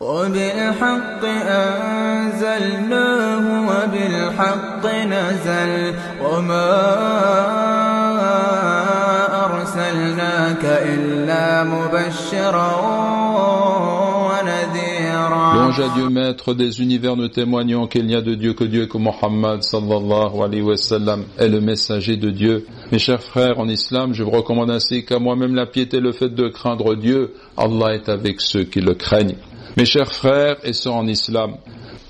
وبالحق أنزلناه وبالحق نزل وما أرسلناك إلا مبشرا ونذيرا. Louange à Dieu, maître des univers, nous témoignons qu'il n'y a de Dieu que Dieu, que Mohammed sallallahu alayhi wa sallam est le messager de Dieu. Mes chers frères en islam, je vous recommande ainsi qu'à moi-même la piété, le fait de craindre Dieu. Allah est avec ceux qui le craignent. Mes chers frères et sœurs en islam,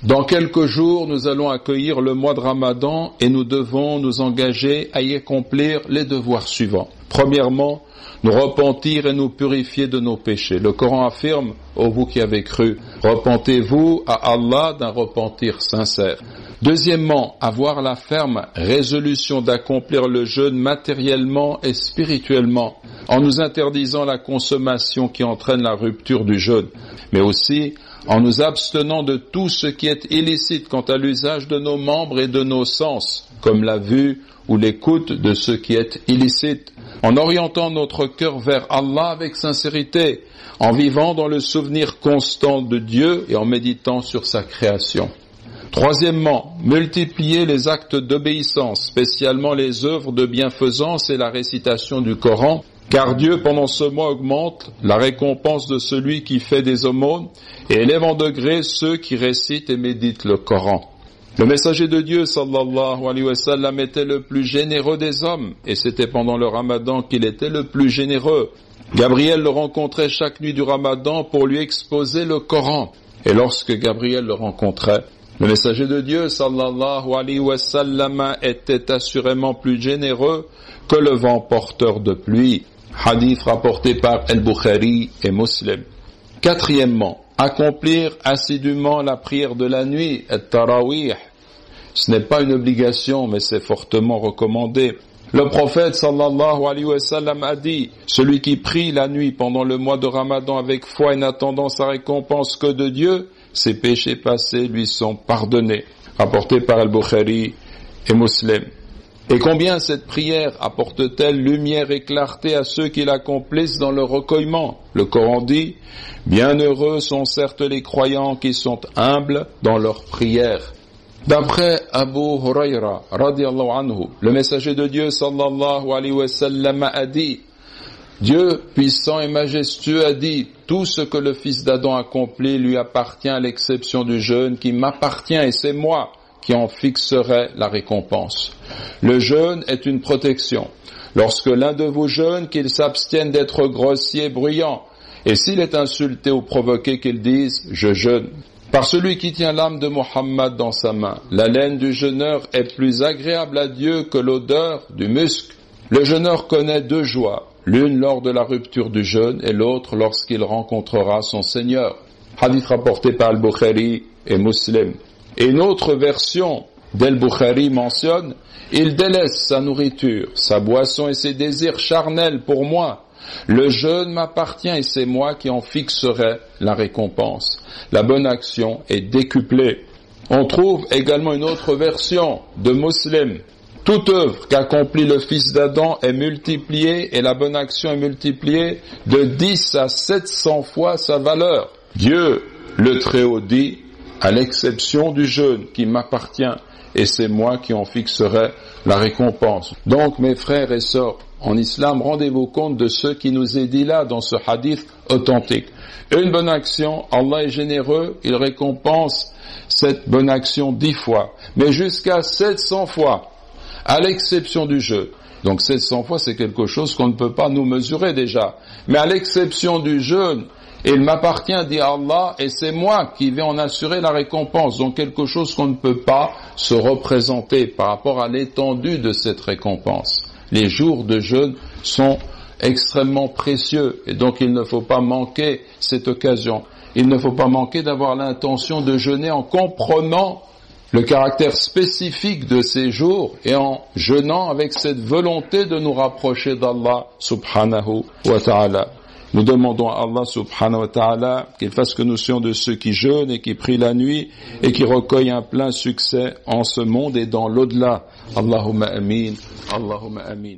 dans quelques jours, nous allons accueillir le mois de Ramadan et nous devons nous engager à y accomplir les devoirs suivants. Premièrement, nous repentir et nous purifier de nos péchés. Le Coran affirme, ô vous qui avez cru, repentez-vous à Allah d'un repentir sincère. Deuxièmement, avoir la ferme résolution d'accomplir le jeûne matériellement et spirituellement, en nous interdisant la consommation qui entraîne la rupture du jeûne, mais aussi en nous abstenant de tout ce qui est illicite quant à l'usage de nos membres et de nos sens, comme la vue ou l'écoute de ce qui est illicite, en orientant notre cœur vers Allah avec sincérité, en vivant dans le souvenir constant de Dieu et en méditant sur sa création. Troisièmement, multiplier les actes d'obéissance, spécialement les œuvres de bienfaisance et la récitation du Coran, car Dieu pendant ce mois augmente la récompense de celui qui fait des aumônes et élève en degré ceux qui récitent et méditent le Coran. Le messager de Dieu sallallahu alayhi wa sallam était le plus généreux des hommes et c'était pendant le Ramadan qu'il était le plus généreux. Gabriel le rencontrait chaque nuit du Ramadan pour lui exposer le Coran. Et lorsque Gabriel le rencontrait, le messager de Dieu sallallahu alayhi wa sallam était assurément plus généreux que le vent porteur de pluie. Hadith rapporté par Al-Bukhari et Muslim. Quatrièmement, accomplir assidûment la prière de la nuit, at-tarawih. Ce n'est pas une obligation, mais c'est fortement recommandé. Le prophète sallallahu alayhi wa sallam a dit, celui qui prie la nuit pendant le mois de Ramadan avec foi et n'attendant sa récompense que de Dieu, ses péchés passés lui sont pardonnés. Rapporté par Al-Bukhari et Muslim. Et combien cette prière apporte-t-elle lumière et clarté à ceux qui l'accomplissent dans le recueillement? Le Coran dit, bienheureux sont certes les croyants qui sont humbles dans leur prière. D'après Abu Huraira, radiyallahu anhu, le messager de Dieu sallallahu alayhi wa sallam a dit, Dieu puissant et majestueux a dit, tout ce que le fils d'Adam accomplit lui appartient à l'exception du jeûne qui m'appartient et c'est moi qui en fixerai la récompense. Le jeûne est une protection. Lorsque l'un de vous jeûne, qu'il s'abstienne d'être grossier, bruyant, et s'il est insulté ou provoqué, qu'il dise « je jeûne ». Par celui qui tient l'âme de Mohammed dans sa main, la laine du jeûneur est plus agréable à Dieu que l'odeur du musc. Le jeûneur connaît deux joies, l'une lors de la rupture du jeûne et l'autre lorsqu'il rencontrera son Seigneur. Hadith rapporté par Al-Bukhari et Muslim. Et une autre version d'Al-Bukhari mentionne « Il délaisse sa nourriture, sa boisson et ses désirs charnels pour moi. Le jeûne m'appartient et c'est moi qui en fixerai la récompense. La bonne action est décuplée. » On trouve également une autre version de Muslim. « Toute œuvre qu'accomplit le fils d'Adam est multipliée et la bonne action est multipliée de 10 à 700 fois sa valeur. » Dieu, le Très-Haut, dit à l'exception du jeûne qui m'appartient, et c'est moi qui en fixerai la récompense. Donc, mes frères et sœurs, en islam, rendez-vous compte de ce qui nous est dit là dans ce hadith authentique. Une bonne action, Allah est généreux, il récompense cette bonne action 10 fois, mais jusqu'à 700 fois, à l'exception du jeûne. Donc 700 fois, c'est quelque chose qu'on ne peut pas nous mesurer déjà. Mais à l'exception du jeûne, il m'appartient, dit Allah, et c'est moi qui vais en assurer la récompense. Donc quelque chose qu'on ne peut pas se représenter par rapport à l'étendue de cette récompense. Les jours de jeûne sont extrêmement précieux et donc il ne faut pas manquer cette occasion. Il ne faut pas manquer d'avoir l'intention de jeûner en comprenant le caractère spécifique de ces jours et en jeûnant avec cette volonté de nous rapprocher d'Allah subhanahu wa ta'ala. Nous demandons à Allah subhanahu wa ta'ala qu'il fasse que nous soyons de ceux qui jeûnent et qui prient la nuit et qui recueillent un plein succès en ce monde et dans l'au-delà. Allahumma amin, Allahumma amin.